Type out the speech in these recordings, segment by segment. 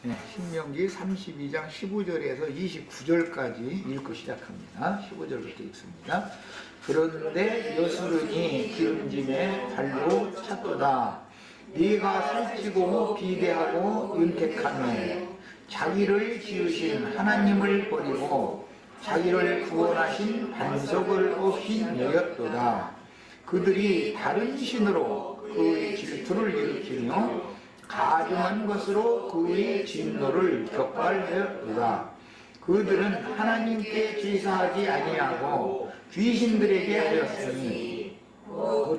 네, 신명기 32장 15절에서 29절까지 읽고 시작합니다. 15절부터 읽습니다. 그런데 여수르니 기름짐에 발로 찼도다. 네가 살찌고 비대하고 윤택하며 자기를 지으신 하나님을 버리고 자기를 구원하신 반석을 없인 여였도다. 그들이 다른 신으로 그의 질투를 일으키며 가증한 것으로 그의 진노를 격발하였도다. 그들은 하나님께 제사하지 아니하고 귀신들에게 하였으니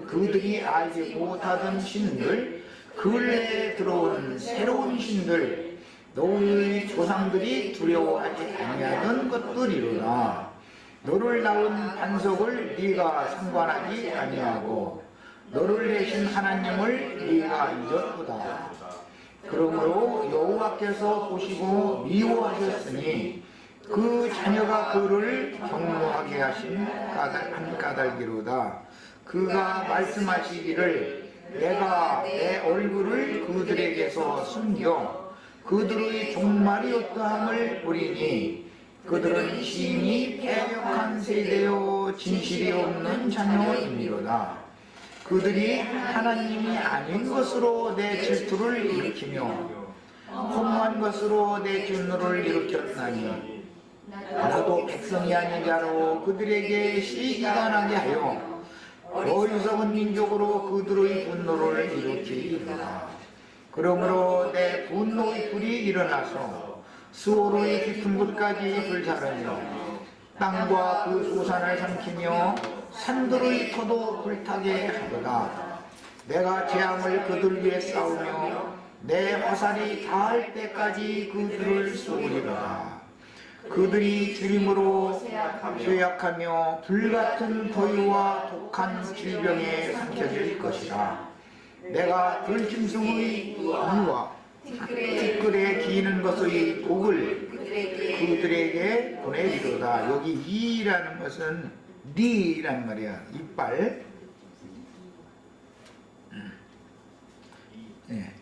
그들이 알지 못하던 신들, 근래에 들어온 새로운 신들, 너의 조상들이 두려워하지 아니하던 것들이로다. 너를 낳은 반석을 네가 상관하지 아니하고 너를 내신 하나님을 네가 잊었도다. 그러므로 여호와께서 보시고 미워하셨으니 그 자녀가 그를 경노하게 하신 한 까닭이로다. 그가 말씀하시기를 내가 내 얼굴을 그들에게서 숨겨 그들의 종말이 어떠함을 보리니 그들은 심히 패역한 세대요 진실이 없는 자녀이미로다. 그들이 하나님이 아닌 것으로 내 질투를 일으키며 허무한 것으로 내 진노를 일으켰나니 나도 백성이 아닌 자로 그들에게 시기가 나게 하여 어리석은 민족으로 그들의 분노를 일으키리라. 그러므로 내 분노의 불이 일어나서 수오르의 깊은 곳까지 불사르며 땅과 그 소산을 삼키며 산들의 터도 불타게 하도다. 내가 재앙을 그들 위에 쌓으며 내 화살이 닿을 때까지 그들을 쏘리라. 그들이 주림으로 쇠약하며 불같은 더위와 독한 질병에 삼켜질 것이라. 내가 들짐승의 이와 티끌에 기는 것의 독을 그들에게 보내리로다. 여기 이라는 것은 니라는 말이야. 이빨. 네.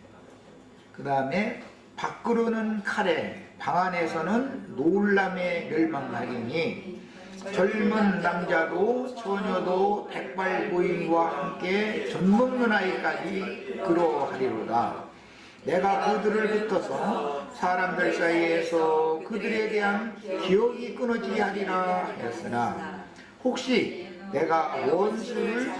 그 다음에 밖으로는 칼에 방 안에서는 놀람에 멸망하리니 젊은 남자도 처녀도 백발 고인과 함께 젖먹는 아이까지 그러하리로다. 내가 그들을 붙어서 사람들 사이에서 그들에 대한 기억이 끊어지게 하리라 하였으나 혹시 내가 원수를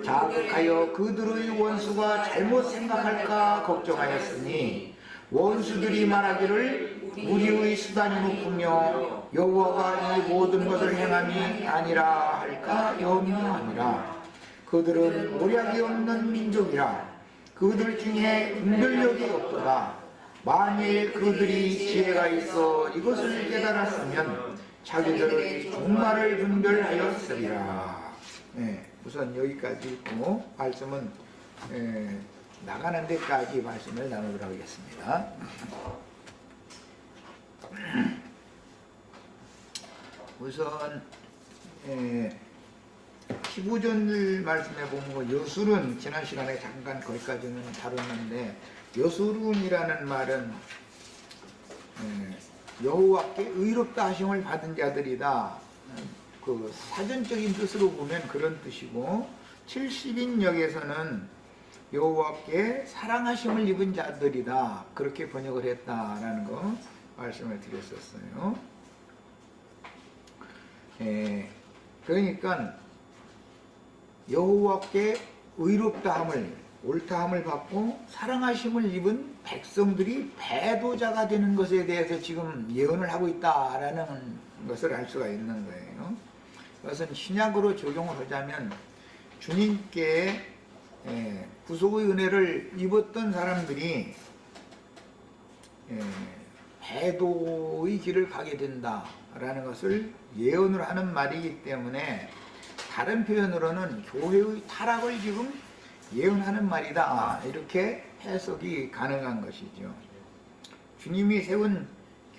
자극하여 그들의 원수가 잘못 생각할까 걱정하였으니 원수들이 말하기를 우리의 수단이 높으며 여호와가 이 모든 것을 행함이 아니라 할까 염려하니라. 그들은 모략이 없는 민족이라. 그들 중에 분별력이 없도다. 만일 그들이 지혜가 있어 이것을 깨달았으면 자기들의 종말을 분별하였으리라. 네, 우선 여기까지 읽고 말씀은 나가는 데까지 말씀을 나누도록 하겠습니다. 우선 15절 말씀에 보면 여술은 지난 시간에 잠깐 거기까지는 다뤘는데 여술은이라는 말은 여호와께 의롭다 하심을 받은 자들이다. 그 사전적인 뜻으로 보면 그런 뜻이고 70인역에서는 여호와께 사랑하심을 입은 자들이다. 그렇게 번역을 했다라는 거 말씀을 드렸었어요. 그러니까 여호와께 의롭다함을 옳다함을 받고 사랑하심을 입은 백성들이 배도자가 되는 것에 대해서 지금 예언을 하고 있다라는 것을 알 수가 있는 거예요. 그것은 신약으로 적용을 하자면 주님께 구속의 은혜를 입었던 사람들이 배도의 길을 가게 된다라는 것을 예언을 하는 말이기 때문에 다른 표현으로는 교회의 타락을 지금 예언하는 말이다. 이렇게 해석이 가능한 것이죠. 주님이 세운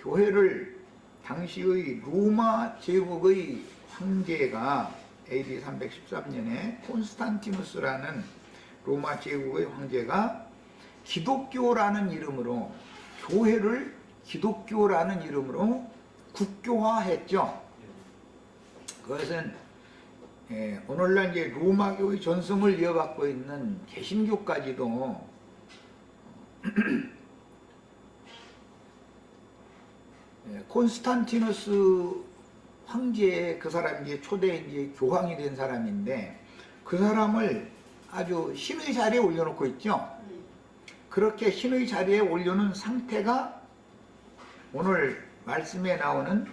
교회를 당시의 로마 제국의 황제가 AD 313년에 콘스탄티누스라는 로마 제국의 황제가 기독교라는 이름으로, 교회를 기독교라는 이름으로 국교화했죠. 그것은 오늘날 이제 로마교의 전승을 이어받고 있는 개신교까지도 콘스탄티누스 황제, 그 사람이 이제 초대 이제 교황이 된 사람인데, 그 사람을 아주 신의 자리에 올려놓고 있죠. 그렇게 신의 자리에 올려놓은 상태가 오늘 말씀에 나오는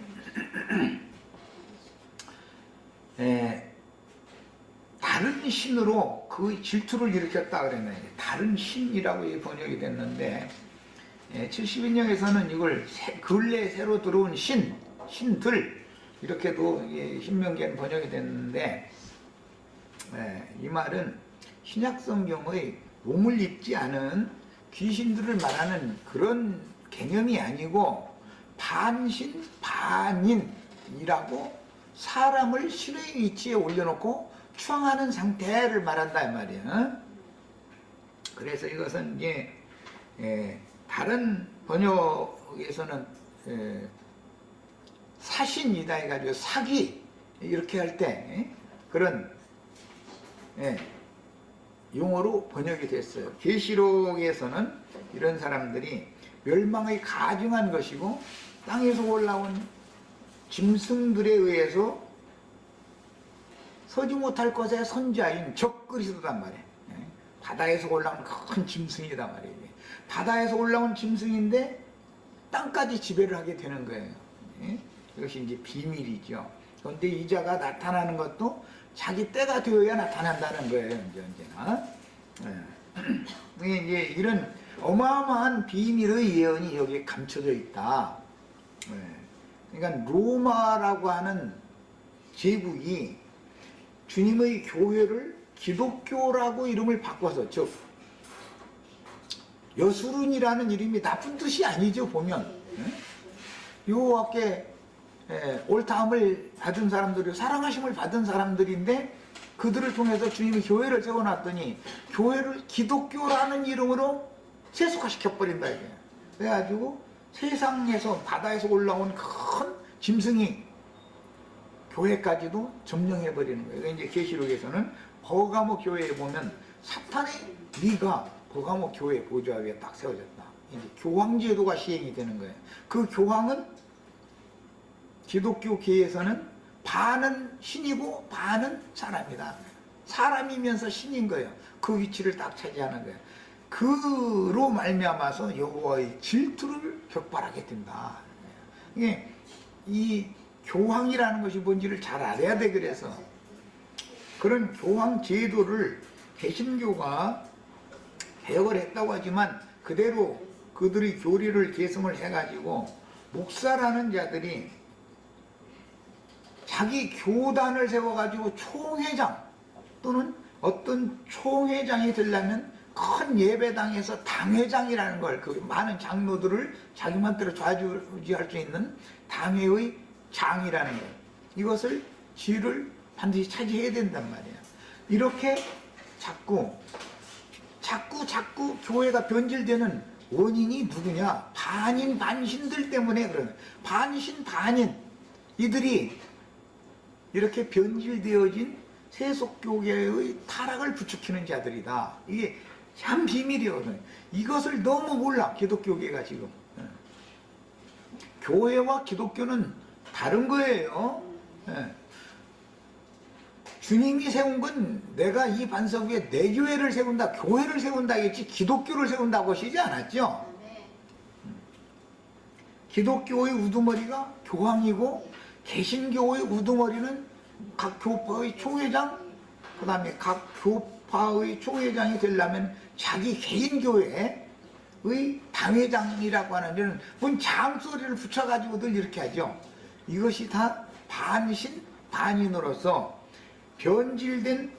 다른 신으로 그 질투를 일으켰다 그랬는데, 다른 신이라고 번역이 됐는데, 70인역에서는 이걸 근래 새로 들어온 신들 이렇게도 신명기에는 번역이 됐는데, 이 말은 신약성경의 몸을 입지 않은 귀신들을 말하는 그런 개념이 아니고, 반신 반인이라고 사람을 신의 위치에 올려놓고 추앙하는 상태를 말한다 이 말이에요. 그래서 이것은 이제 다른 번역에서는 사신이다 해가지고 사기 이렇게 할 때 그런 용어로 번역이 됐어요. 계시록에서는 이런 사람들이 멸망의 가증한 것이고, 땅에서 올라온 짐승들에 의해서 서지 못할 것의 선자인 적그리스도단 말이에요. 바다에서 올라온 큰 짐승이단 말이에요. 바다에서 올라온 짐승인데 땅까지 지배를 하게 되는 거예요. 이것이 이제 비밀이죠. 그런데 이 자가 나타나는 것도 자기 때가 되어야 나타난다는 거예요. 언제나. 이제 이런 어마어마한 비밀의 예언이 여기에 감춰져 있다. 그러니까 로마라고 하는 제국이 주님의 교회를 기독교라고 이름을 바꿔서, 즉 여수룬이라는 이름이 나쁜 뜻이 아니죠. 보면 요 앞에 옳다함을 받은 사람들이, 사랑하심을 받은 사람들인데, 그들을 통해서 주님이 교회를 세워놨더니 교회를 기독교라는 이름으로 세속화시켜버린다 이게. 그래가지고 세상에서, 바다에서 올라온 큰 짐승이 교회까지도 점령해버리는 거예요. 이제 계시록에서는 버가모 교회에 보면 사탄의 미가 버가모 교회 보좌 위에 딱 세워졌다. 이제 교황 제도가 시행이 되는 거예요. 그 교황은 기독교계에서는 반은 신이고 반은 사람이다. 사람이면서 신인 거예요. 그 위치를 딱 차지하는 거예요. 그로 말미암아서 여호와의 질투를 격발하게 된다. 이게 이 교황이라는 것이 뭔지를 잘 알아야 돼. 그래서 그런 교황 제도를 개신교가 개혁을 했다고 하지만, 그대로 그들의 교리를 계승을 해가지고 목사라는 자들이 자기 교단을 세워가지고 총회장 또는 어떤 총회장이 되려면 큰 예배당에서 당회장이라는 걸, 그 많은 장로들을 자기 맘대로 좌지우지할 수 있는 당회의 장이라는 것, 이것을 지위를 반드시 차지해야 된단 말이야. 이렇게 자꾸 교회가 변질되는 원인이 누구냐? 반인 반신들 때문에. 그러는 반신 반인, 이들이 이렇게 변질되어진 세속교계의 타락을 부추기는 자들이다. 이게 참 비밀이거든. 이것을 너무 몰라, 기독교계가 지금. 교회와 기독교는 다른 거예요. 주님이 세운 건 내가 이 반석 위에 내 교회를 세운다, 교회를 세운다 했지, 기독교를 세운다고 하시지 않았죠. 기독교의 우두머리가 교황이고, 개신교의 우두머리는 각 교파의 총회장, 그 다음에 각 교파의 총회장이 되려면 자기 개인 교회의 당회장이라고 하는 데는 뭔 장소리를 붙여가지고들 이렇게 하죠. 이것이 다 반신 반인으로서 변질된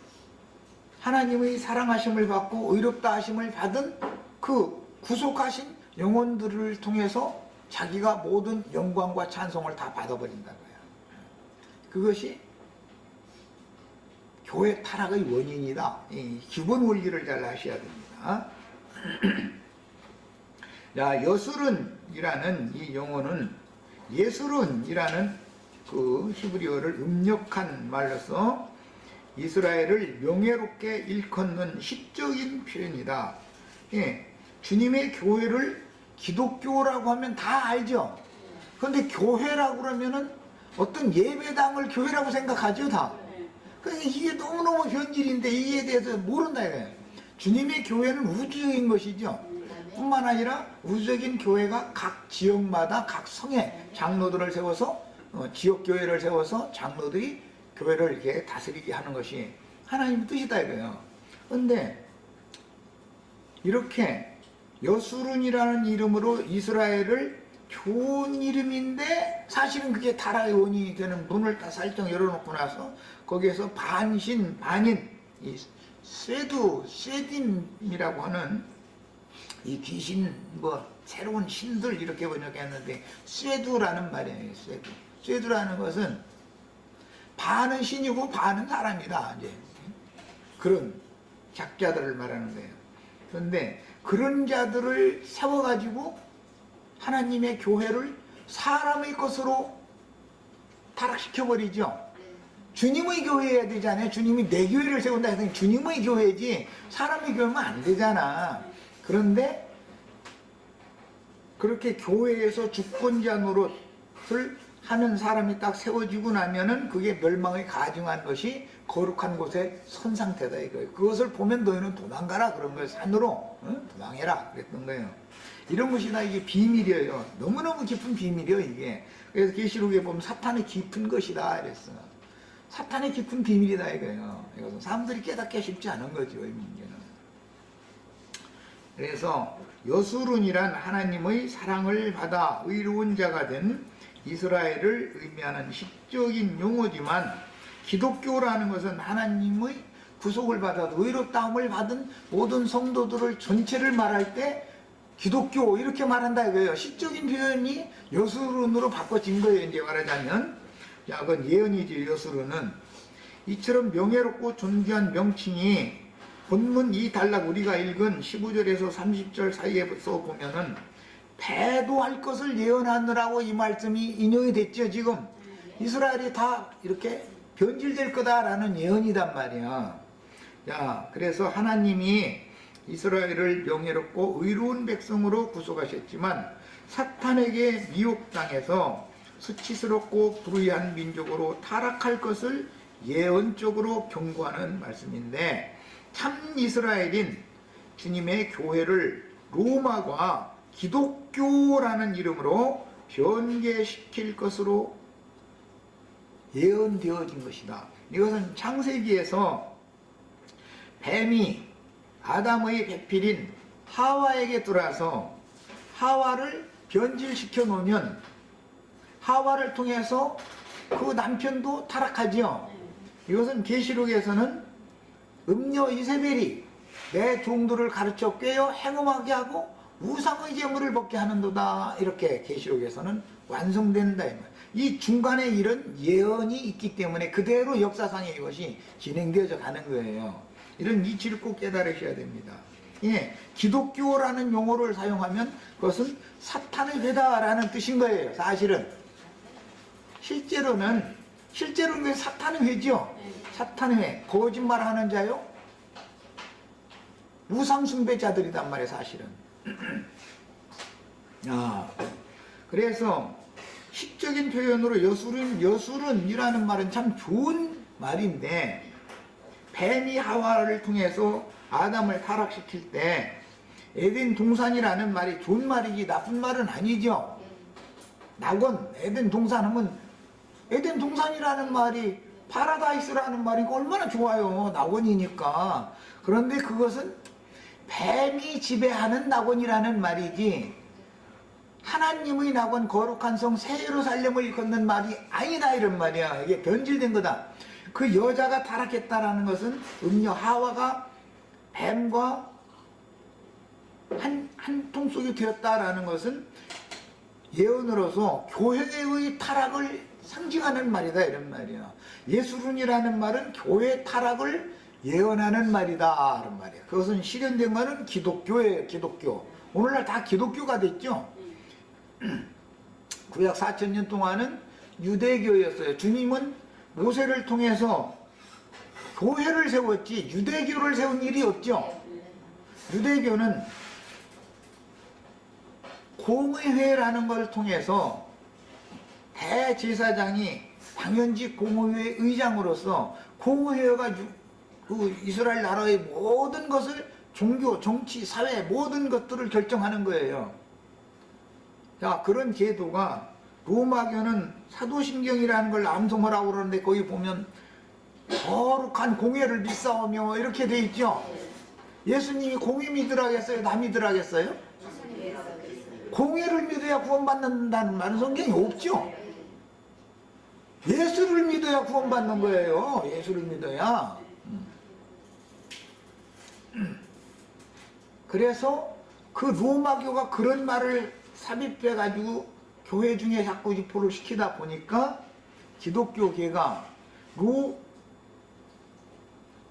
하나님의 사랑하심을 받고 의롭다 하심을 받은 그 구속하신 영혼들을 통해서 자기가 모든 영광과 찬송을 다 받아버린다는 거야. 그것이 교회 타락의 원인이다. 이 기본 원리를 잘 아셔야 됩니다. 자, 여술은이라는 이 용어는 예술은이라는 그 히브리어를 음력한 말로서 이스라엘을 명예롭게 일컫는 시적인 표현이다. 예, 주님의 교회를 기독교라고 하면 다 알죠. 그런데 교회라고 그러면은 어떤 예배당을 교회라고 생각하죠, 다. 그러니까 이게 너무너무 변질인데 이에 대해서 모른다 이거예요. 주님의 교회는 우주적인 것이죠. 뿐만 아니라 우주적인 교회가 각 지역마다 각 성에 장로들을 세워서 지역교회를 세워서 장로들이 교회를 이렇게 다스리게 하는 것이 하나님의 뜻이다 이거예요. 그런데 이렇게 여수룬이라는 이름으로 이스라엘을 좋은 이름인데 사실은 그게 타락의 원인이 되는 문을 다 살짝 열어놓고 나서 거기에서 반신, 반인, 이 쇠딤이라고 하는 이 귀신, 새로운 신들 이렇게 번역했는데 쇠두라는 말이에요. 쇠두라는 것은 반은 신이고 반은 사람이다. 이제 그런 작자들을 말하는 거예요. 그런데 그런 자들을 세워가지고 하나님의 교회를 사람의 것으로 타락시켜버리죠. 주님의 교회여야 되잖아요. 주님이 내 교회를 세운다 해서 주님의 교회지 사람의 교회면 안 되잖아. 그런데 그렇게 교회에서 주권자 노릇을 하는 사람이 딱 세워지고 나면은 그게 멸망에 가증한 것이 거룩한 곳에 선 상태다 이거예요. 그것을 보면 너희는 도망가라 그런 거예요. 산으로 도망해라 그랬던 거예요. 이런 것이 다 이게 비밀이에요. 너무너무 깊은 비밀이에요 이게. 그래서 계시록에 보면 사탄의 깊은 것이다 이랬어. 사탄의 깊은 비밀이다 이거예요. 이것은 사람들이 깨닫기 쉽지 않은 거죠 이 문제는. 그래서 여수룬이란 하나님의 사랑을 받아 의로운 자가 된 이스라엘을 의미하는 시적인 용어지만 기독교라는 것은 하나님의 구속을 받아 의롭다함을 받은 모든 성도들을 전체를 말할 때 기독교 이렇게 말한다 이거예요. 시적인 표현이 여수룬으로 바꿔진 거예요. 이제 말하자면 자, 그건 예언이지. 여수룬은 이처럼 명예롭고 존귀한 명칭이 본문 이 단락 우리가 읽은 15절에서 30절 사이에서 보면은 배도할 것을 예언하느라고 이 말씀이 인용이 됐죠. 지금 이스라엘이 다 이렇게 변질될 거다라는 예언이단 말이야. 자, 그래서 하나님이 이스라엘을 명예롭고 의로운 백성으로 구속하셨지만 사탄에게 미혹당해서 수치스럽고 불의한 민족으로 타락할 것을 예언적으로 경고하는 말씀인데 참 이스라엘인 주님의 교회를 로마과 기독교라는 이름으로 변개시킬 것으로 예언되어진 것이다. 이것은 창세기에서 뱀이 아담의 배필인 하와에게 들어와서 하와를 변질시켜 놓으면 하와를 통해서 그 남편도 타락하지요. 이것은 계시록에서는 음녀 이세벨이 내 종들을 가르쳐 꿰어 행음하게 하고 우상의 제물을 먹게 하는도다. 이렇게 계시록에서는 완성된다. 이 중간에 이런 예언이 있기 때문에 그대로 역사상에 이것이 진행되어져 가는 거예요. 이런 이치를 꼭 깨달으셔야 됩니다. 예, 기독교라는 용어를 사용하면 그것은 사탄의 회다라는 뜻인 거예요. 사실은 실제로는 그게 사탄의 회죠. 사탄의 회, 거짓말하는 자요, 우상 숭배자들이단 말이에요. 사실은. 그래서 시적인 표현으로 여술은이라는 말은 참 좋은 말인데 뱀이 하와를 통해서 아담을 타락시킬 때 에덴 동산이라는 말이 좋은 말이지 나쁜 말은 아니죠. 낙원, 에덴 동산하면 에덴 동산이라는 말이 파라다이스라는 말이 얼마나 좋아요. 낙원이니까. 그런데 그것은 뱀이 지배하는 낙원이라는 말이지 하나님의 낙원 거룩한 성 새 예루살렘을 일컫는 말이 아니다 이런 말이야. 이게 변질된 거다. 그 여자가 타락했다라는 것은 음녀 하와가 뱀과 한 통속이 되었다라는 것은 예언으로서 교회의 타락을 상징하는 말이다 이런 말이야. 예수룬이라는 말은 교회 타락을 예언하는 말이다 이런 말이야. 그것은 실현된 말은 기독교예요. 기독교. 오늘날 다 기독교가 됐죠. 구약 4000년 동안은 유대교였어요. 주님은 모세를 통해서 교회를 세웠지 유대교를 세운 일이 없죠. 유대교는 공의회라는 걸 통해서 대제사장이 당연직 공의회 의장으로서 공의회가 그 이스라엘 나라의 모든 것을 종교, 정치, 사회 모든 것들을 결정하는 거예요. 자, 그런 제도가 로마교는 사도신경이라는 걸 암송하라고 그러는데 거기 보면 거룩한 공회를 믿사오며 이렇게 돼 있죠. 예수님이 공회 믿으라겠어요? 나 믿으라겠어요? 공회를 믿어야 구원받는다는 말은 성경이 없죠. 예수를 믿어야 구원받는 거예요. 예수를 믿어야. 그래서 그 로마교가 그런 말을 삽입해가지고 교회 중에 자꾸 유포를 시키다 보니까 기독교계가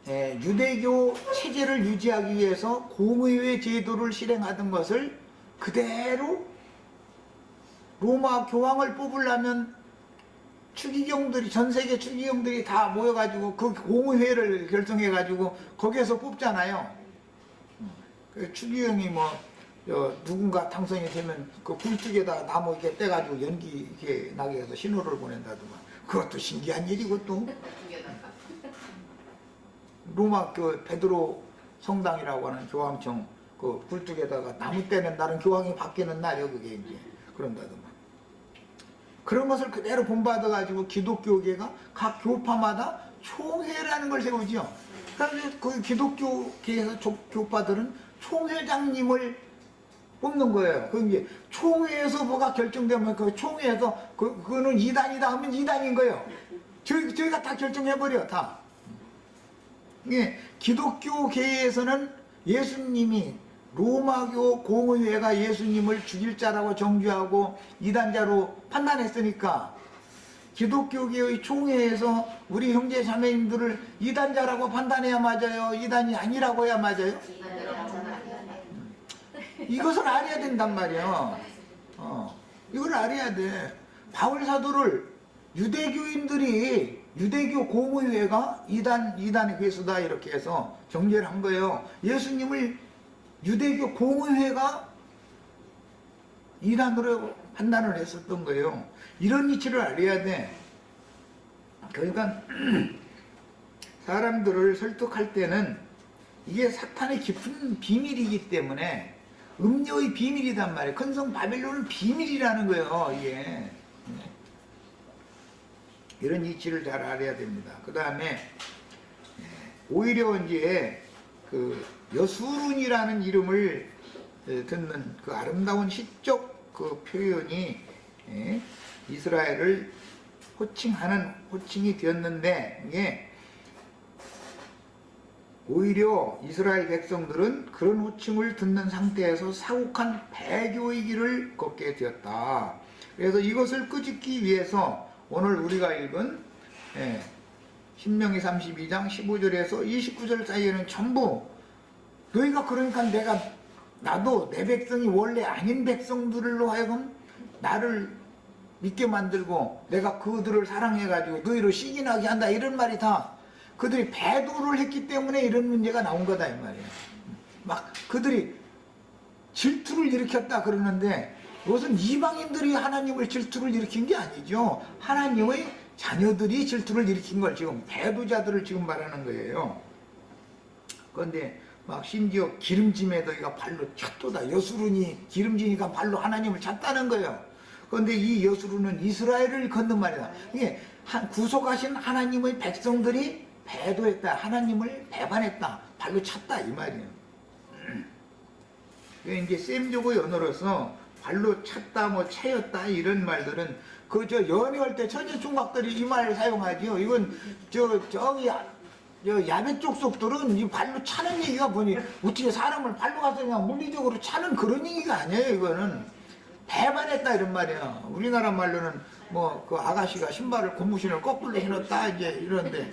유대교 체제를 유지하기 위해서 공의회 제도를 실행하던 것을 그대로 로마 교황을 뽑으려면 추기경들이 전세계 추기경들이 다 모여가지고 그 공의회를 결정해가지고 거기에서 뽑잖아요. 그 추기경이 뭐 누군가 당선이 되면 그 굴뚝에다 나무 이렇게 떼가지고 연기 이렇게 나게 해서 신호를 보낸다더만. 그것도 신기한 일이고 또 로마 그 베드로 성당이라고 하는 교황청 그 굴뚝에다가 나무 떼낸다는 교황이 바뀌는 날이요 그게 이제 그런다더만. 그런 것을 그대로 본받아가지고 기독교계가 각 교파마다 총회라는 걸 세우죠. 그래서 그 기독교계에서 교파들은 총회장님을 뽑는 거예요. 그 이제 총회에서 뭐가 결정되면 그 총회에서 그거는 이단이다 하면 이단인 거예요. 저희가 다 결정해버려 다. 이게 기독교계에서는 예수님이 로마교 공의회가 예수님을 죽일 자라고 정죄하고 이단자로 판단했으니까 기독교계의 총회에서 우리 형제 자매님들을 이단자라고 판단해야 맞아요? 이단이 아니라고 해야 맞아요? 이것을 알아야 된단 말이야. 이걸 알아야 돼. 바울 사도를 유대교인들이 유대교 공의회가 이단의 괴수다 이렇게 해서 정죄를 한 거예요. 예수님을 유대교 공의회가 이단으로 판단을 했었던 거예요. 이런 이치를 알아야 돼. 그러니까 사람들을 설득할 때는 이게 사탄의 깊은 비밀이기 때문에 음녀의 비밀이단 말이에요. 큰성 바벨론은 비밀이라는 거예요. 이게 이런 이치를 잘 알아야 됩니다. 그 다음에 오히려 이제 그 여수룬이라는 이름을 듣는 그 아름다운 시적 그 표현이 이스라엘을 호칭하는 호칭이 되었는데 이게 오히려 이스라엘 백성들은 그런 호칭을 듣는 상태에서 사국한 배교의 길을 걷게 되었다. 그래서 이것을 끄집기 위해서 오늘 우리가 읽은 신명기 32장 15절에서 29절 사이에는 전부 너희가 그러니까 나도 내 백성이 원래 아닌 백성들로 하여금 나를 믿게 만들고 내가 그들을 사랑해가지고 너희를 시기나게 한다 이런 말이 다 그들이 배도를 했기 때문에 이런 문제가 나온 거다 이 말이에요. 막 그들이 질투를 일으켰다 그러는데 이것은 이방인들이 하나님을 질투를 일으킨 게 아니죠. 하나님의 자녀들이 질투를 일으킨 걸 지금 배도자들을 지금 말하는 거예요. 그런데 막 심지어 기름짐에 너희가 발로 찼도다. 여수룬이 기름지니까 발로 하나님을 찼다는 거예요. 그런데 이 여수룬은 이스라엘을 걷는 말이다. 이게 구속하신 하나님의 백성들이 배도했다. 하나님을 배반했다. 발로 찼다 이 말이에요. 이제 셈조고 연어로서 발로 찼다 뭐 채였다 이런 말들은 그 연애할 때 천재총각들이 이 말을 사용하지요. 이건 저기 야매 쪽 속들은 이 발로 차는 얘기가 보니 어떻게 사람을 발로 가서 그냥 물리적으로 차는 그런 얘기가 아니에요. 이거는 배반했다 이런 말이야. 우리나라 말로는 뭐 그 아가씨가 신발을 고무신을 거꾸로 신었다 이제 이런데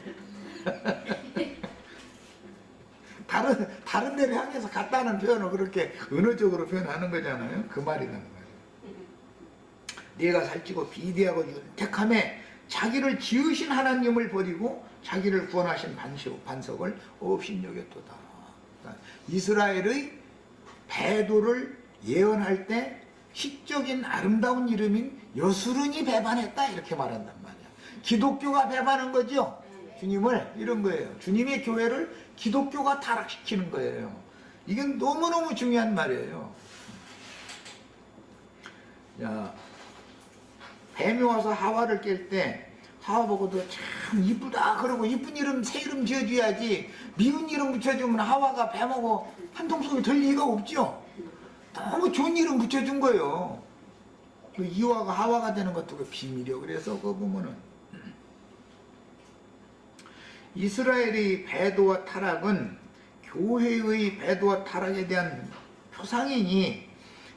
다른 데를 향해서 갔다는 표현을 그렇게 은어적으로 표현하는 거잖아요. 그 말이라는 거예요. 네가 살찌고 비대하고 윤택함에 자기를 지으신 하나님을 버리고 자기를 구원하신 반석을 업신여겼도다. 그러니까 이스라엘의 배도를 예언할 때 시적인 아름다운 이름인 여수른이 배반했다 이렇게 말한단 말이야. 기독교가 배반한 거죠. 주님을 이런 거예요. 주님의 교회를 기독교가 타락시키는 거예요. 이건 너무너무 중요한 말이에요. 자, 뱀이 와서 하와를 깰 때 하와 보고도 참 이쁘다 그러고 이쁜 이름 새 이름 지어줘야지 미운 이름 붙여주면 하와가 뱀하고 한통속이 될 리가 없죠. 너무 좋은 이름 붙여준 거예요. 그 이와가 하와가 되는 것도 그 비밀이요. 그래서 그거 보면은 이스라엘의 배도와 타락은 교회의 배도와 타락에 대한 표상이니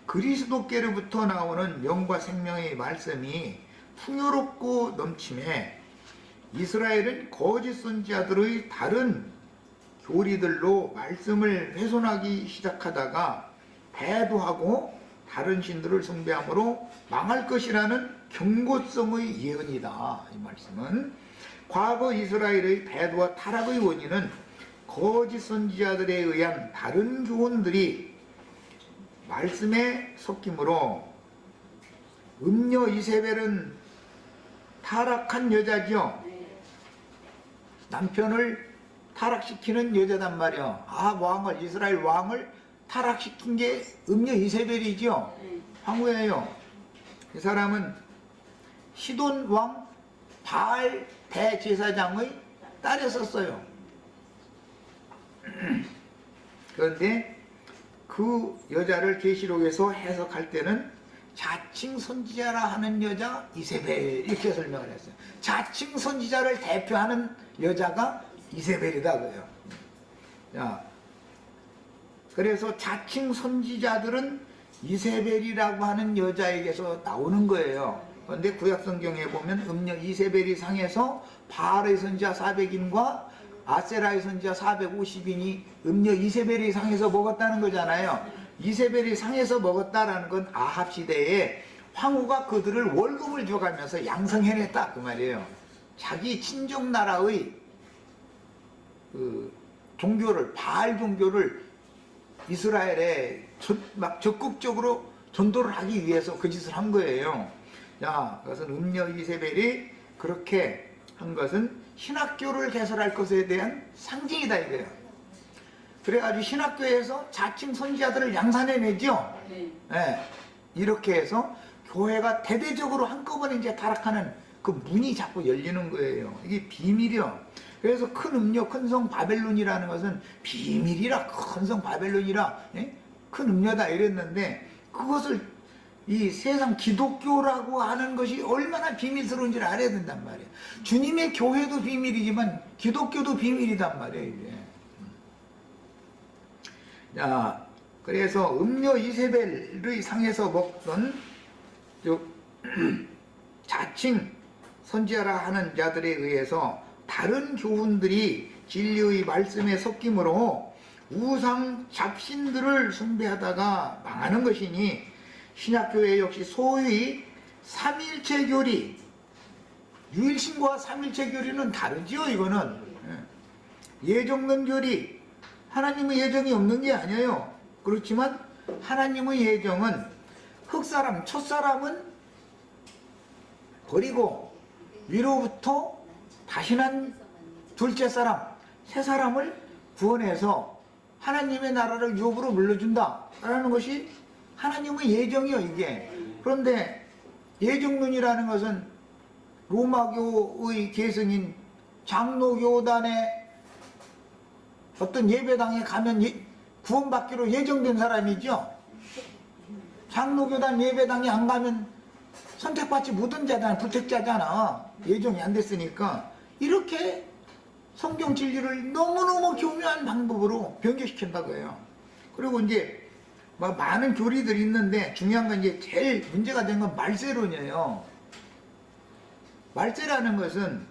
그리스도께로부터 나오는 영과 생명의 말씀이 풍요롭고 넘침에 이스라엘은 거짓 선지자들의 다른 교리들로 말씀을 훼손하기 시작하다가 배도하고 다른 신들을 숭배함으로 망할 것이라는 경고성의 예언이다. 이 말씀은 과거 이스라엘의 배도와 타락의 원인은 거짓 선지자들에 의한 다른 교훈들이 말씀에 섞이므로 음녀 이세벨은 타락한 여자죠. 남편을 타락시키는 여자단 말이야. 왕을 이스라엘 왕을 타락시킨 게 음녀 이세벨이죠. 황후예요. 이 사람은 시돈 왕 바알 대제사장의 딸이었어요. 그런데 그 여자를 계시록에서 해석할 때는 자칭 선지자라 하는 여자 이세벨 이렇게 설명을 했어요. 자칭 선지자를 대표하는 여자가 이세벨이다 그래요. 자, 그래서 자칭 선지자들은 이세벨이라고 하는 여자에게서 나오는 거예요. 그런데 구약성경에 보면 음녀 이세벨이 상해서 바알의 선지자 400인과 아세라의 선지자 450인이 음녀 이세벨이 상해서 먹었다는 거잖아요. 이세벨이 상해서 먹었다라는 건 아합 시대에 황후가 그들을 월급을 줘가면서 양성해냈다 그 말이에요. 자기 친정 나라의 그 종교를 바알 종교를 이스라엘에 막 적극적으로 전도를 하기 위해서 그 짓을 한 거예요. 자, 그것은 음녀 이세벨이 그렇게 한 것은 신학교를 개설할 것에 대한 상징이다 이거예요. 그래가지고 신학교에서 자칭 선지자들을 양산해내죠. 네. 이렇게 해서 교회가 대대적으로 한꺼번에 이제 타락하는 그 문이 자꾸 열리는 거예요. 이게 비밀이요. 그래서 큰 음녀, 큰 성 바벨론이라는 것은 비밀이라, 큰 성 바벨론이라, 예? 큰 음녀다 이랬는데 그것을 이 세상 기독교라고 하는 것이 얼마나 비밀스러운지를 알아야 된단 말이에요. 주님의 교회도 비밀이지만 기독교도 비밀이단 말이에요. 이게. 자, 그래서 음녀 이세벨의 상에서 먹던 자칭 선지자라 하는 자들에 의해서 다른 교훈들이 진리의 말씀에 섞이므로 우상 잡신들을 숭배하다가 망하는 것이니 신약교회 역시 소위 삼일체 교리, 유일신과 삼일체 교리는 다르죠. 이거는 예정론 교리, 하나님의 예정이 없는 게 아니에요. 그렇지만 하나님의 예정은 흙사람, 첫사람은 버리고 위로부터 다시 난 둘째 사람, 새 사람을 구원해서 하나님의 나라를 유업으로 물려준다 라는 것이 하나님의 예정이요 이게. 그런데 예정론이라는 것은 로마교의 계승인 장로교단의 어떤 예배당에 가면 구원받기로 예정된 사람이죠. 장로교단 예배당에 안 가면 선택받지 못한 자잖아. 불택자잖아. 예정이 안 됐으니까. 이렇게 성경 진리를 너무너무 교묘한 방법으로 변개시킨다고 해요. 그리고 이제 많은 교리들이 있는데 중요한 건 이제 제일 문제가 된 건 말세론이에요. 말세라는 것은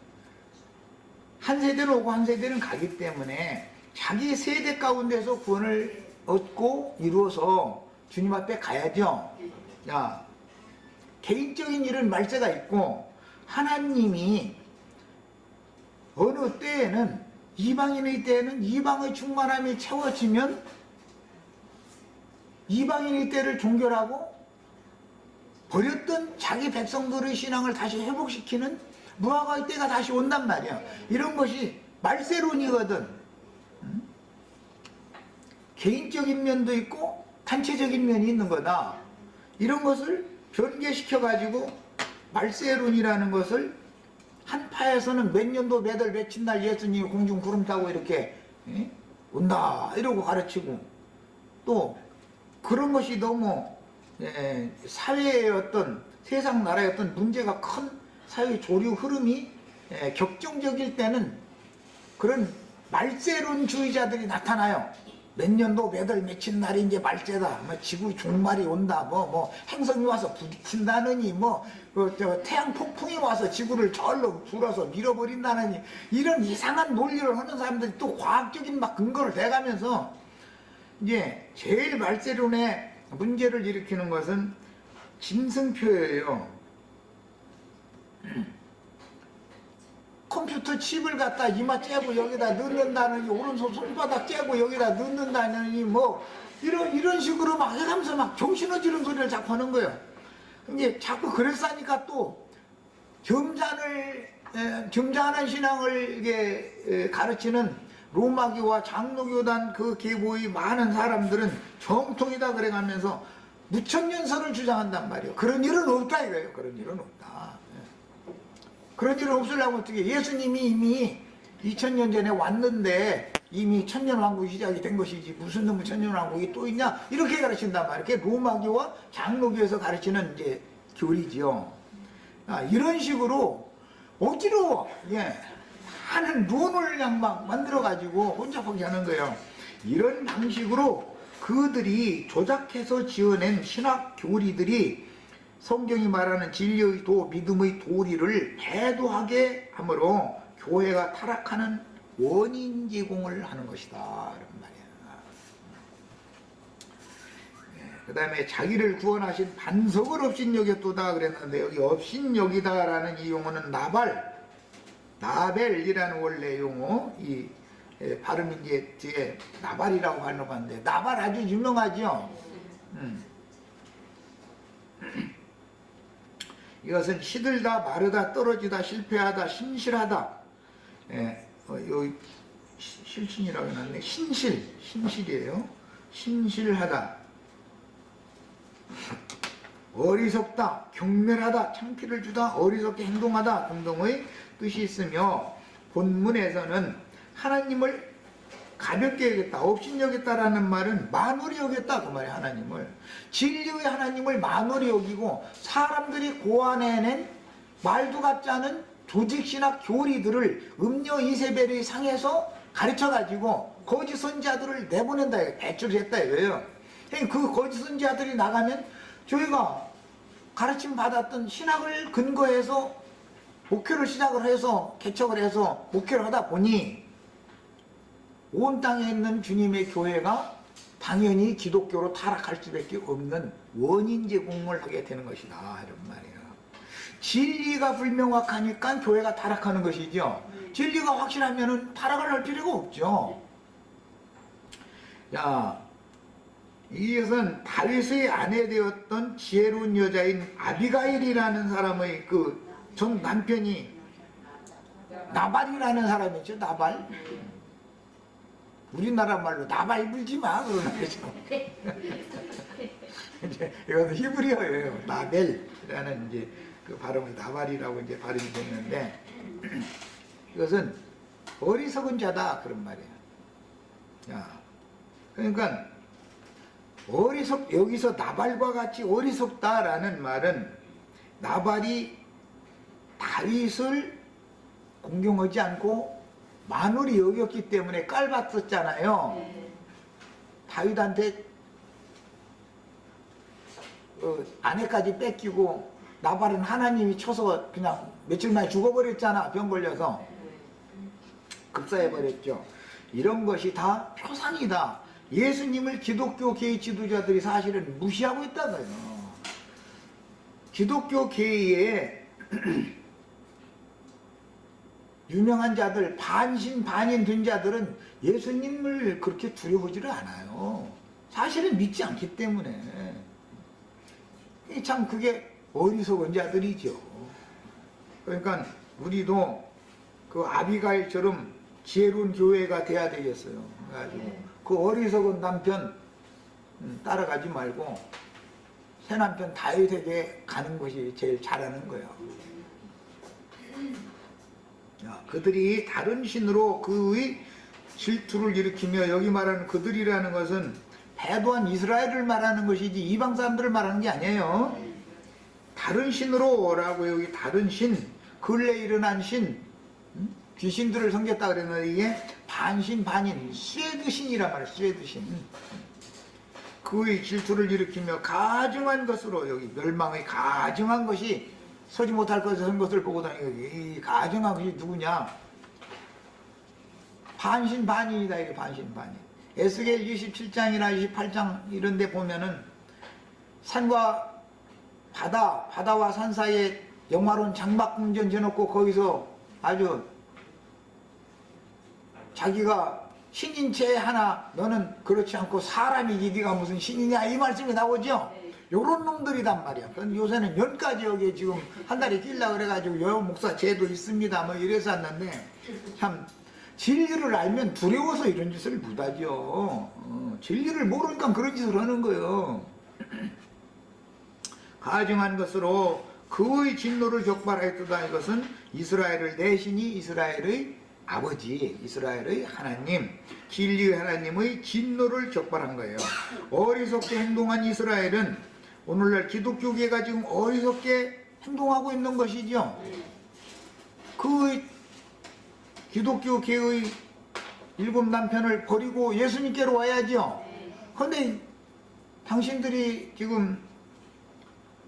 한 세대는 오고 한 세대는 가기 때문에 자기 세대 가운데서 구원을 얻고 이루어서 주님 앞에 가야죠. 야, 개인적인 일은 말세가 있고, 하나님이 어느 때에는, 이방인의 때에는 이방의 충만함이 채워지면 이방인의 때를 종결하고 버렸던 자기 백성들의 신앙을 다시 회복시키는 무화과의 때가 다시 온단 말이야. 이런 것이 말세론이거든. 개인적인 면도 있고 단체적인 면이 있는 거다. 이런 것을 변개시켜 가지고 말세론이라는 것을 한 파에서는 몇 년도 몇 월 며칠 날 예수님이 공중 구름 타고 이렇게 온다 이러고 가르치고, 또 그런 것이 너무 사회의 어떤 세상 나라의 어떤 문제가 큰 사회 조류 흐름이 격정적일 때는 그런 말세론주의자들이 나타나요. 몇 년도 몇 월 며칠 날이 이제 말세다, 뭐 지구 종말이 온다, 뭐 행성이 와서 부딪힌다느니, 태양 폭풍이 와서 지구를 절로 불어서 밀어버린다느니, 이런 이상한 논리를 하는 사람들이 또 과학적인 막 근거를 대가면서 이제 제일 말세론의 문제를 일으키는 것은 짐승표예요. 컴퓨터 칩을 갖다 이마 째고 여기다 넣는다느니, 오른손 손바닥 째고 여기다 넣는다느니, 이런 식으로 막 해가면서 막 정신어지는 소리를 자꾸 하는 거예요. 이제 자꾸 그랬으니까 또 점잖은 신앙을 이게 가르치는 로마교와 장로교단 그 계보의 많은 사람들은 정통이다 그래가면서 무천년설을 주장한단 말이에요. 그런 일은 없다 이거예요. 그런 일은 없다. 그런 일은 없으려면 어떻게, 예수님이 이미 2000년 전에 왔는데 이미 천년왕국이 시작이 된 것이지 무슨 놈의 천년왕국이 또 있냐, 이렇게 가르친단 말이에요. 그게 로마교와 장로교에서 가르치는 이제 교리지요. 이런 식으로 억지로 하는 논을 그냥 막 만들어 가지고 혼잡하게 하는 거예요. 이런 방식으로 그들이 조작해서 지어낸 신학 교리들이 성경이 말하는 진리의 도, 믿음의 도리를 배도하게 함으로 교회가 타락하는 원인 제공을 하는 것이다, 이런 말이야. 그 다음에 자기를 구원하신 반석을 업신여겼도다 그랬는데, 여기 업신여기다라는 이 용어는 나벨이라는 원래 용어, 이 발음이 이제 뒤에 나발이라고 하는 건데, 나발 아주 유명하죠. 이것은 시들다, 마르다, 떨어지다, 실패하다, 신실하다. 여기 실신이라고 해놨네. 신실이에요. 신실하다. 어리석다, 경멸하다, 창피를 주다, 어리석게 행동하다 등등의 뜻이 있으며, 본문에서는 하나님을 가볍게 여겼다, 업신여겼다라는 말은 만홀히 여겼다 그 말이에요. 하나님을, 진리의 하나님을 만홀히 여기고 사람들이 고안해낸 말도 같지 않은 조직신학 교리들을 음녀 이세벨의 상에서 가르쳐가지고 거짓 선지자들을 내보낸다, 배출했다 이거예요. 그 거짓 선지자들이 나가면 저희가 가르침 받았던 신학을 근거해서 목회를 시작을 해서 개척을 해서 목회를 하다 보니 온 땅에 있는 주님의 교회가 당연히 기독교로 타락할 수밖에 없는 원인 제공을 하게 되는 것이다, 이런 말이에요. 진리가 불명확하니까 교회가 타락하는 것이죠. 진리가 확실하면 타락을 할 필요가 없죠. 자, 이것은 다윗의 아내 되었던 지혜로운 여자인 아비가일이라는 사람의 그 전 남편이 나발이라는 사람이죠. 나발. 우리나라 말로 나발 불지 마 그러는 거죠. 이제 이것은 히브리어예요. 나벨이라는 이제 그 발음을 나발이라고 이제 발음이 됐는데, 이것은 어리석은 자다 그런 말이에요. 야, 그러니까 여기서 나발과 같이 어리석다라는 말은, 나발이 다윗을 공경하지 않고 만홀히 여겼기 때문에 깔봤었잖아요. 다윗한테 아내까지 뺏기고, 나발은 하나님이 쳐서 그냥 며칠 만에 죽어버렸잖아. 병 걸려서 급사해버렸죠. 이런 것이 다 표상이다. 예수님을 기독교계의 지도자들이 사실은 무시하고 있다고요. 기독교계의 유명한 자들, 반신반인 된 자들은 예수님을 그렇게 두려워하지를 않아요. 사실은 믿지 않기 때문에. 참 그게 어리석은 자들이죠. 그러니까 우리도 그 아비가일처럼 지혜로운 교회가 돼야 되겠어요. 그래가지고 그 어리석은 남편 따라가지 말고 새 남편 다윗에게 가는 것이 제일 잘하는 거예요. 그들이 다른 신으로 그의 질투를 일으키며, 여기 말하는 그들이라는 것은 배도한 이스라엘을 말하는 것이지 이방 사람들을 말하는 게 아니에요. 다른 신으로 라고, 여기 다른 신, 근래 일어난 신, 귀신들을 섬겼다 그랬는데 이게 반신반인 쇠드신이란 말이에요. 쇠드신. 그의 질투를 일으키며 가증한 것으로, 여기 멸망의 가증한 것이 서지 못할 것을 한 것을 보고 다니고, 이 가증한 것이 누구냐? 반신반인이다. 이게 반신반인. 에스겔 27장이나 28장 이런 데 보면은 산과 바다와 산 사이에 영화로운 장막궁전 지어놓고 거기서 아주 자기가 신인 채 하나, 너는 그렇지 않고 사람이지 네가 무슨 신이냐, 이 말씀이 나오죠. 요런 놈들이단 말이야. 요새는 연까지 여기 지금 한 달에 끼려고 그래가지고 여 목사 제도 있습니다 뭐 이래서 왔는데, 참 진리를 알면 두려워서 이런 짓을 못하죠. 진리를 모르니까 그런 짓을 하는 거예요. 가증한 것으로 그의 진노를 격발하였다. 이것은 이스라엘을 내신이 이스라엘의 아버지, 이스라엘의 하나님, 진리의 하나님의 진노를 격발한 거예요. 어리석게 행동한 이스라엘은 오늘날 기독교계가 지금 어리석게 행동하고 있는 것이죠. 그 기독교계의 7 남편을 버리고 예수님께로 와야죠. 그런데 당신들이 지금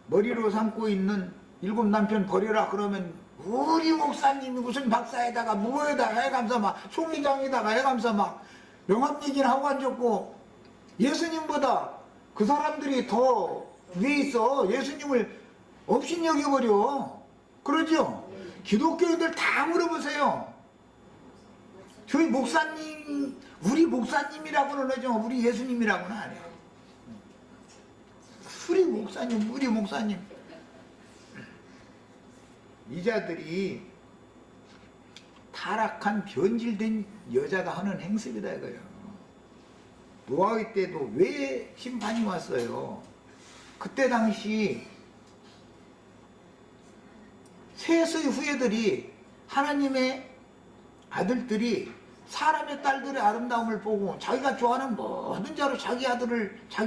머리로 삼고 있는 7 남편 버려라 그러면 우리 목사님이 무슨 박사에다가 뭐에다가 해감사 막 총회장에다가 해감사 막 명함 얘기를 하고 앉았고, 예수님보다 그 사람들이 더 위에 있어. 예수님을 없인 여겨버려. 그러죠? 기독교인들 다 물어보세요. 저희 목사님, 우리 목사님이라고는 하죠. 우리 예수님이라고는 안 해요. 우리 목사님. 이 자들이 타락한 변질된 여자가 하는 행습이다 이거예요. 노아의 때도 왜 심판이 왔어요? 그때 당시 셋의 후예들이, 하나님의 아들들이 사람의 딸들의 아름다움을 보고 자기가 좋아하는 모든 자로 자기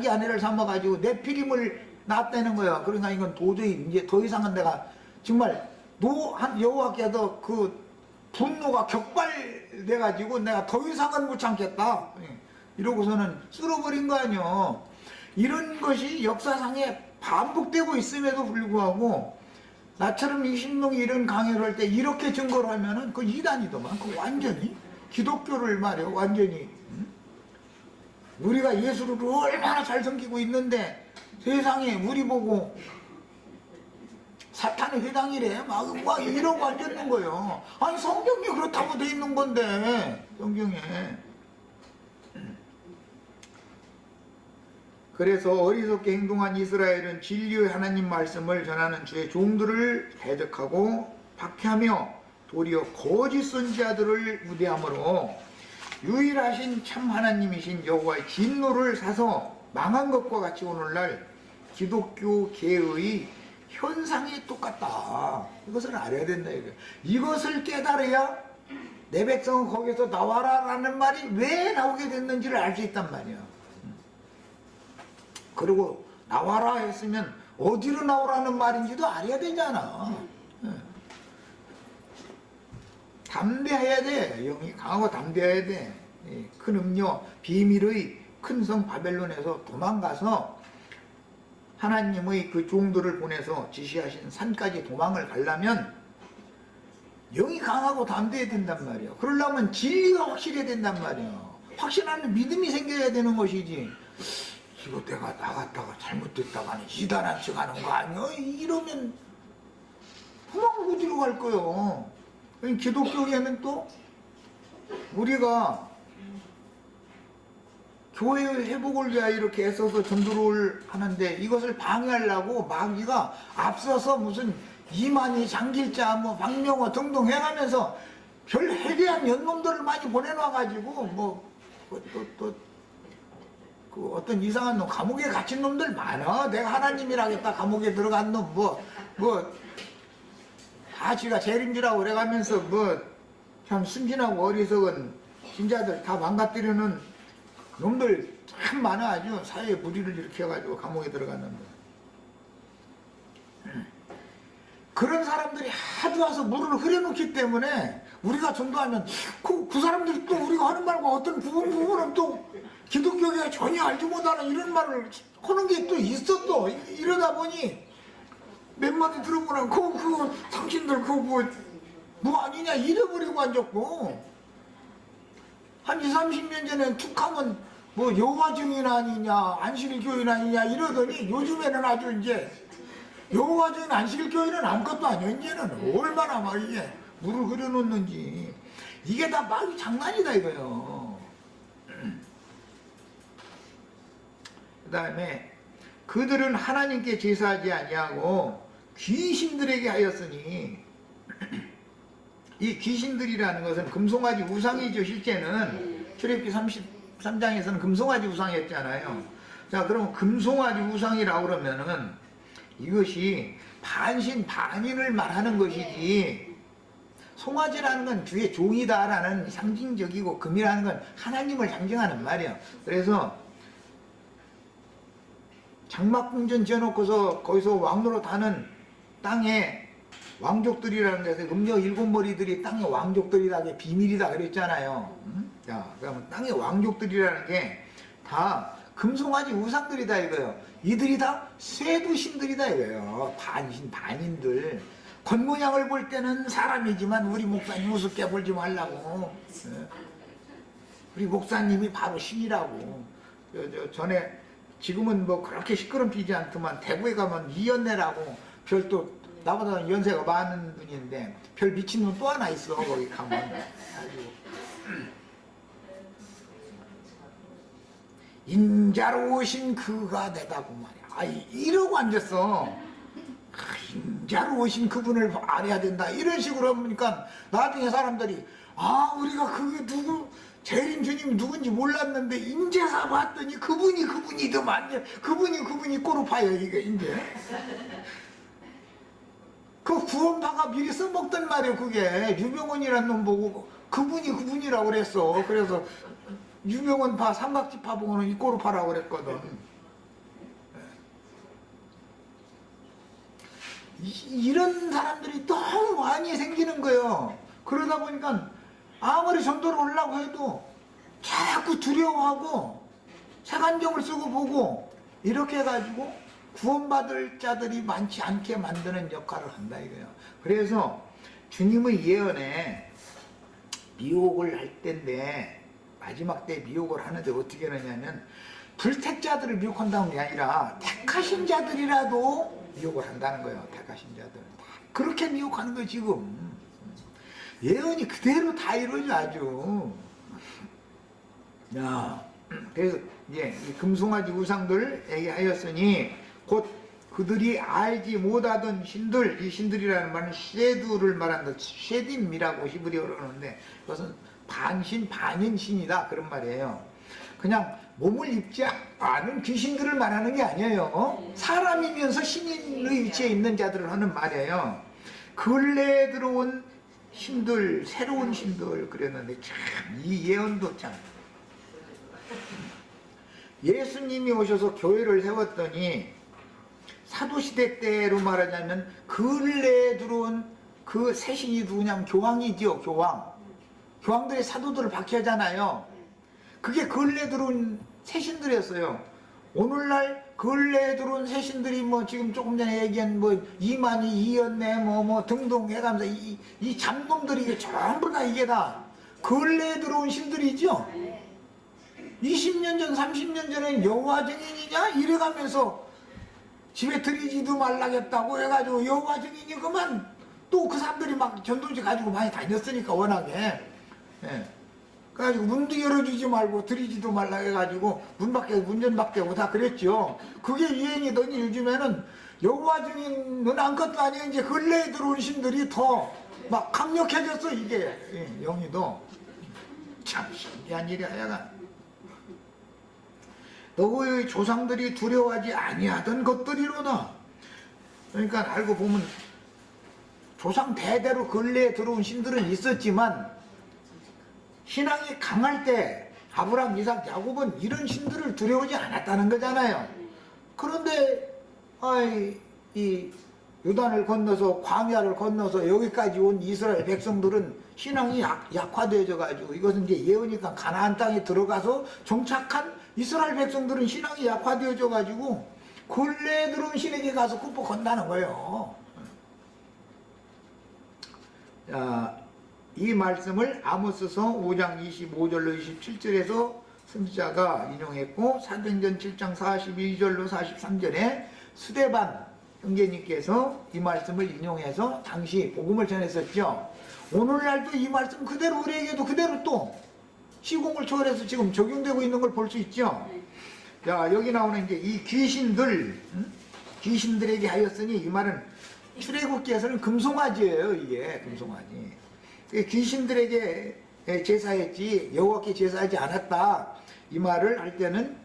아내를 삼아가지고 네피림을 낳았다는 거야. 그러니까 이건 도저히 이제 더 이상은 내가 정말 여호와께서 그 분노가 격발돼가지고 내가 더 이상은 못 참겠다 이러고서는 쓸어버린 거 아니요. 이런 것이 역사상에 반복되고 있음에도 불구하고 나처럼 20명이 이런 강의를 할 때 이렇게 증거를 하면은 그 이단이더만. 그 완전히 기독교를 말이에요. 완전히 우리가 예수를 얼마나 잘 섬기고 있는데 세상에 우리 보고 사탄의 회당이래 막 이러고 앉았는 거예요. 아니 성경이 그렇다고 돼 있는 건데, 성경에. 그래서 어리석게 행동한 이스라엘은 진리의 하나님 말씀을 전하는 주의 종들을 대적하고 박해하며 도리어 거짓 선지자들을 우대함으로 유일하신 참 하나님이신 여호와의 진노를 사서 망한 것과 같이 오늘날 기독교계의 현상이 똑같다. 이것을 알아야 된다 이거예요. 이것을 깨달아야 내 백성은 거기서 나와라 라는 말이 왜 나오게 됐는지를 알 수 있단 말이야. 그리고 나와라 했으면 어디로 나오라는 말인지도 알아야 되잖아. 담대해야 돼. 영이 강하고 담대해야 돼. 큰 음료 비밀의 큰 성 바벨론에서 도망가서 하나님의 그 종들을 보내서 지시하신 산까지 도망을 가려면 영이 강하고 담대해야 된단 말이야. 그러려면 진리가 확실해야 된단 말이야. 확신하는 믿음이 생겨야 되는 것이지. 이거 내가 나갔다가 잘못됐다가는 이단한 척 하는 거 아니야? 이러면 도망 어디로 갈 거요? 기독교에는 또 우리가 교회 회복을 위하여 이렇게 애써서 전도를 하는데 이것을 방해하려고 마귀가 앞서서 무슨 이만희, 장길자, 뭐 박명호 등등 행하면서 별 해괴한 연놈들을 많이 보내놔가지고 그 어떤 이상한 놈, 감옥에 갇힌 놈들 많아. 내가 하나님이라겠다 감옥에 들어간 놈 다 지가 재림지라고 그래가면서 참 순진하고 어리석은 신자들 다 망가뜨리는 놈들 참 많아. 아주 사회에 무리를 일으켜가지고 감옥에 들어갔는데 그런 사람들이 하도 와서 물을 흐려놓기 때문에 우리가 전도하면 그 사람들이 또 우리가 하는 말과 어떤 부분은 또 기독교계가 전혀 알지 못하는 이런 말을 하는 게 또 있어. 또 이러다 보니 몇 마디 들어보면 그거 당신들 그거 뭐 아니냐 이래버리고 앉았고 한 20, 30년 전에 툭하면 뭐 여호와 증인 아니냐 안식일교인 아니냐 이러더니 요즘에는 아주 이제 여호와 증인 안식일교인은 아무것도 아니야. 이제는 얼마나 막 이게 물을 흐려놓는지 이게 다 말이 장난이다 이거요. 그 다음에 그들은 하나님께 제사하지 아니하고 귀신들에게 하였으니 이 귀신들이라는 것은 금송아지 우상이죠. 실제는 출애굽기 33장에서는 금송아지 우상이었잖아요. 자, 그럼 금송아지 우상이라고 그러면은 이것이 반신반인을 말하는 것이지 송아지라는 건 주의 종이다라는 상징적이고 금이라는 건 하나님을 상징하는 말이에요. 그래서 장막궁전 지어놓고서 거기서 왕노릇 하는 땅에 왕족들이라는 데서 음녀 7머리들이 땅의 왕족들이다, 그게 비밀이다 그랬잖아요. 자, 그러면 땅의 왕족들이라는 게 다 금송아지 우상들이다 이거예요. 이들이 다 쇠두신들이다 이거예요. 반신 반인들. 겉모양을 볼 때는 사람이지만 우리 목사님 우습게 보지 말라고. 우리 목사님이 바로 신이라고. 전에 지금은 뭐 그렇게 시끄럽히지 않더만 대구에 가면 이연내라고 별도 나보다 연세가 많은 분인데 별 미친놈 또 하나 있어. 거기 가면 인자로 오신 그가 되다고 말이야. 이러고 앉았어. 인자로 오신 그분을 알아야 된다 이런 식으로 하니까 나중에 사람들이 우리가 그게 누구 재림 주님이 누군지 몰랐는데 인제사 봤더니 그분이더만. 그분이 꼬르파요 이게 이제. 그 구원파가 미리 써먹던 말이에요. 그게 유병원이라는 놈 보고 그분이라고 그랬어. 그래서 유병원파 삼각지파 보고는 이 꼬르파라고 그랬거든. 이런 사람들이 너무 많이 생기는 거예요. 그러다 보니까 아무리 전도를 오려고 해도 자꾸 두려워하고 색안경을 쓰고 보고 이렇게 해가지고 구원받을 자들이 많지 않게 만드는 역할을 한다 이거예요. 그래서 주님의 예언에 미혹을 할 때인데 마지막 때 미혹을 하는데 어떻게 하느냐면 불택자들을 미혹한다는 게 아니라 택하신 자들이라도 미혹을 한다는 거예요. 택하신 자들 그렇게 미혹하는 거예요. 지금 예언이 그대로 다 이루어져 아주. 야, 그래서 이 금송아지 우상들에게 하였으니 곧 그들이 알지 못하던 신들, 이 신들이라는 말은 쉐두를 말한다. 쉐딤이라고 히브리어로 하는데 그것은 반신 반인 신이다 그런 말이에요. 그냥 몸을 입지 않은 귀신들을 말하는 게 아니에요. 사람이면서 신인의 위치에 있는 자들을 하는 말이에요. 근래에 들어온 신들, 새로운 신들 그랬는데 참 이 예언도 참 예수님이 오셔서 교회를 세웠더니 사도시대 때로 말하자면 근래에 들어온 그 새 신이 누구냐면 교황이죠. 교황들이 사도들을 박해하잖아요. 그게 근래에 들어온 새 신들이었어요. 오늘날 근래에 들어온 새신들이 뭐 지금 조금 전에 얘기한 뭐 이만희, 이연내 뭐 등등 해가면서 이 잡놈들이 이게 전부 다 이게 다 근래에 들어온 신들이죠. 20년 전, 30년 전엔 여호와 증인이냐 이래가면서 집에 들이지도 말라겠다고 해가지고 여호와 증인이 그만 또 그 사람들이 막 전도지 가지고 많이 다녔으니까 워낙에 예. 그래가지고 문도 열어주지 말고 들이지도 말라 해가지고 문 전 밖에 다 그랬죠. 그게 유행이더니 요즘에는 여호와 증인은 아무것도 아니에요. 이제 근래에 들어온 신들이 더 막 강력해졌어 이게. 예, 영희도 참 신기한 일이야. 하여간 너의 조상들이 두려워하지 아니하던 것들이로다. 그러니까 알고 보면 조상 대대로 근래에 들어온 신들은 있었지만 신앙이 강할 때 아브라함, 이삭, 야곱은 이런 신들을 두려워하지 않았다는 거잖아요. 그런데 이 요단을 건너서 광야를 건너서 여기까지 온 이스라엘 백성들은 신앙이 약화되어 가지고 이것은 이제 예언이니까 가나안 땅에 들어가서 정착한 이스라엘 백성들은 신앙이 약화되어져 가지고 근래에 들어온 신에게 가서 굽복한다는 거예요. 자, 이 말씀을 아모스서 5장 25절로 27절에서 선지자가 인용했고 사도행전 7장 42절로 43절에 스데반 형제님께서 이 말씀을 인용해서 당시 복음을 전했었죠. 오늘날도 이 말씀 그대로 우리에게도 그대로 또 시공을 초월해서 지금 적용되고 있는 걸 볼 수 있죠. 자, 여기 나오는 이제 이 귀신들에게 하였으니 이 말은 출애굽기에서는 금송아지예요. 이게 금송아지. 귀신들에게 제사했지 여호와께 제사하지 않았다. 이 말을 할 때는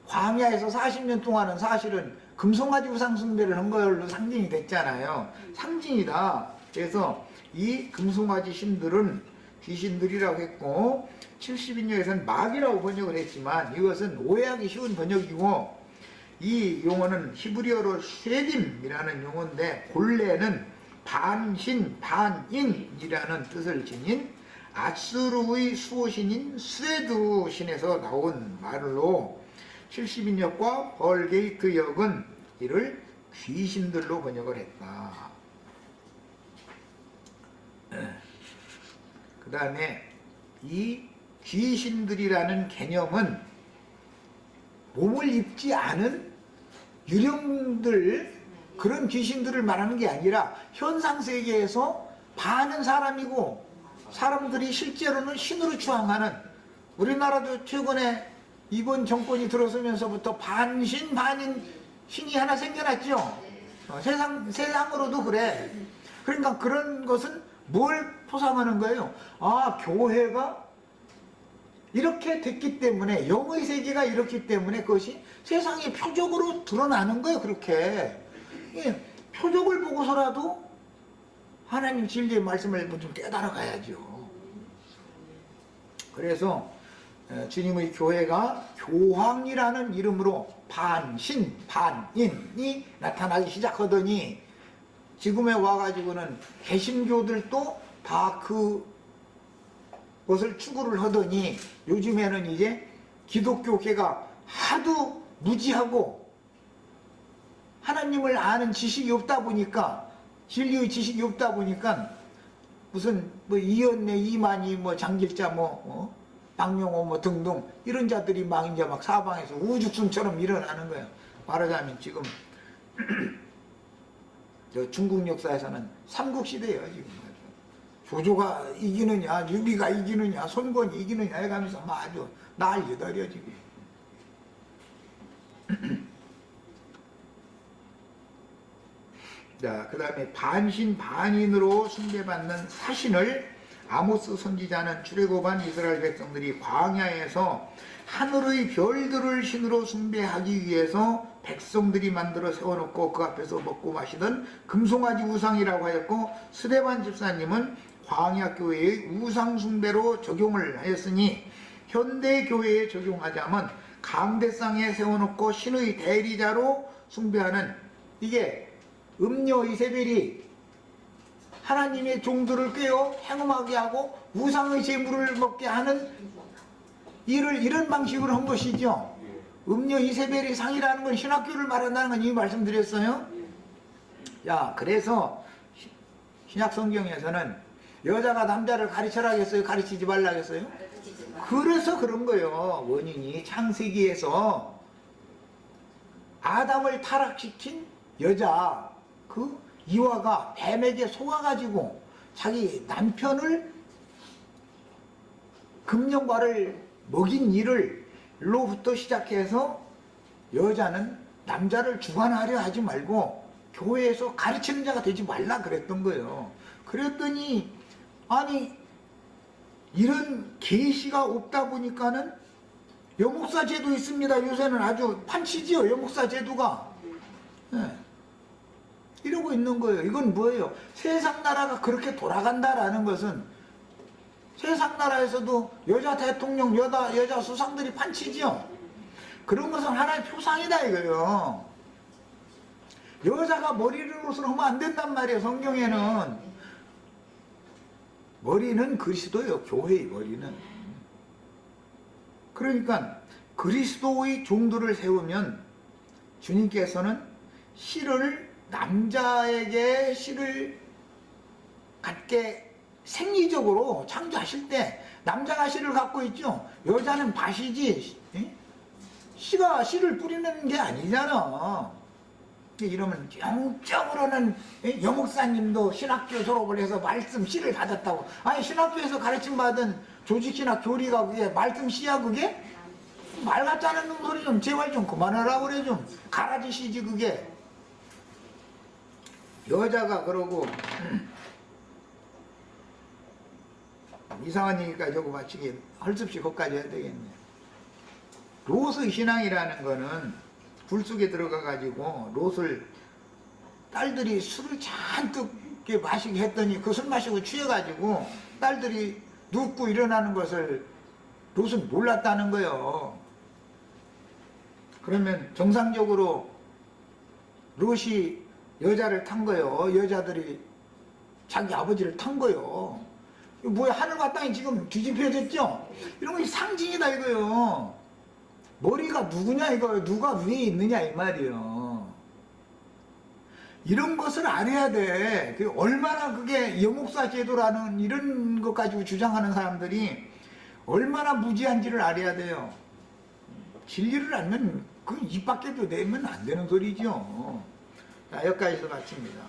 광야에서 40년 동안은 사실은 금송아지 우상 숭배를 한 걸로 상징이 됐잖아요. 상징이다. 그래서 이 금송아지 신들은 귀신들이라고 했고 70인역에서는 마귀라고 번역을 했지만 이것은 오해하기 쉬운 번역이고 이 용어는 히브리어로 쉐딤이라는 용어인데 본래는 반신, 반인이라는 뜻을 지닌 아수르의 수호신인 스웨드 신에서 나온 말로 70인역과 벌게이트 역은 이를 귀신들로 번역을 했다. 그 다음에 이 귀신들이라는 개념은 몸을 입지 않은 유령들 그런 귀신들을 말하는 게 아니라 현상세계에서 반은 사람이고 사람들이 실제로는 신으로 추앙하는 우리나라도 최근에 이번 정권이 들어서면서부터 반신 반인 신이 하나 생겨났죠. 세상으로도 그래. 그러니까 그런 것은 뭘 포상하는 거예요? 아, 교회가 이렇게 됐기 때문에 영의 세계가 이렇기 때문에 그것이 세상의 표적으로 드러나는 거예요. 그렇게 표적을 보고서라도 하나님 진리의 말씀을 좀 깨달아 가야죠. 그래서 주님의 교회가 교황이라는 이름으로 반신, 반인이 나타나기 시작하더니 지금에 와가지고는 개신교들도 다 그것을 추구를 하더니 요즘에는 이제 기독교계가 하도 무지하고 하나님을 아는 지식이 없다 보니까 진리의 지식이 없다 보니까 무슨 뭐 이연내, 이만희, 뭐 장길자, 박명호 뭐 등등 이런 자들이 막 이제 막 사방에서 우죽순처럼 일어나는 거예요. 말하자면 지금 저 중국 역사에서는 삼국시대예요. 지금 조조가 이기느냐, 유비가 이기느냐, 손권이 이기느냐 해가면서 막 아주 난리더려 지금. 자, 그 다음에 반신 반인으로 숭배받는 사신을 아모스 선지자는 출애굽한 이스라엘 백성들이 광야에서 하늘의 별들을 신으로 숭배하기 위해서 백성들이 만들어 세워놓고 그 앞에서 먹고 마시던 금송아지 우상이라고 하였고 스데반 집사님은 광야교회의 우상 숭배로 적용을 하였으니 현대교회에 적용하자면 강대상에 세워놓고 신의 대리자로 숭배하는 이게 음녀 이세벨이 하나님의 종들을 꿰어 행음하게 하고 우상의 제물을 먹게 하는 일을 이런 방식으로 한 것이죠. 음녀 이세벨이 상이라는 건 신학교를 말한다는 건 이미 말씀드렸어요. 야, 그래서 신약 성경에서는 여자가 남자를 가르쳐라 하겠어요? 가르치지 말라 하겠어요? 그래서 그런 거예요. 원인이 창세기에서 아담을 타락시킨 여자, 그 이와가 뱀에게 속아가지고 자기 남편을 금령과를 먹인 일을로부터 시작해서 여자는 남자를 주관하려 하지 말고 교회에서 가르치는 자가 되지 말라 그랬던 거예요. 그랬더니 아니 이런 계시가 없다 보니까는 여목사 제도 있습니다. 요새는 아주 판치지요. 여목사 제도가. 네. 이러고 있는 거예요. 이건 뭐예요? 세상 나라가 그렇게 돌아간다라는 것은 세상 나라에서도 여자 대통령, 여자 수상들이 판치지요. 그런 것은 하나의 표상이다 이거예요. 여자가 머리를 옷으로 하면 안 된단 말이에요. 성경에는. 머리는 그리스도예요. 교회의 머리는. 그러니까 그리스도의 종들을 세우면 주님께서는 남자에게 씨를 갖게 생리적으로 창조하실 때 남자가 씨를 갖고 있죠. 여자는 밭이지 씨가 씨를 뿌리는 게 아니잖아. 이러면 영적으로는 여목사님도 신학교 졸업을 해서 말씀 씨를 받았다고. 아니 신학교에서 가르침받은 조직이나 교리가 그게 말씀 씨야 그게? 말 같지 않은 소리 좀 제발 좀 그만하라고 그래. 좀 가라지 씨지 그게. 여자가 그러고 이상한 얘기까지 하고 마치기 할 수 없이 거기까지 해야 되겠네. 롯의 신앙이라는 거는 불 속에 들어가 가지고 롯을 딸들이 술을 잔뜩 마시게 했더니 그 술 마시고 취해 가지고 딸들이 눕고 일어나는 것을 롯은 몰랐다는 거예요. 그러면 정상적으로 롯이 여자를 탄 거예요. 여자들이 자기 아버지를 탄 거예요. 뭐야, 하늘과 땅이 지금 뒤집혀졌죠? 이런 거 상징이다 이거요. 머리가 누구냐 이거요. 누가 위에 있느냐 이 말이에요. 이런 것을 알아야 돼. 얼마나 그게 여목사 제도라는 이런 것 가지고 주장하는 사람들이 얼마나 무지한지를 알아야 돼요. 진리를 알면 그 입 밖에도 내면 안 되는 소리죠. 자, 여기까지서 마칩니다.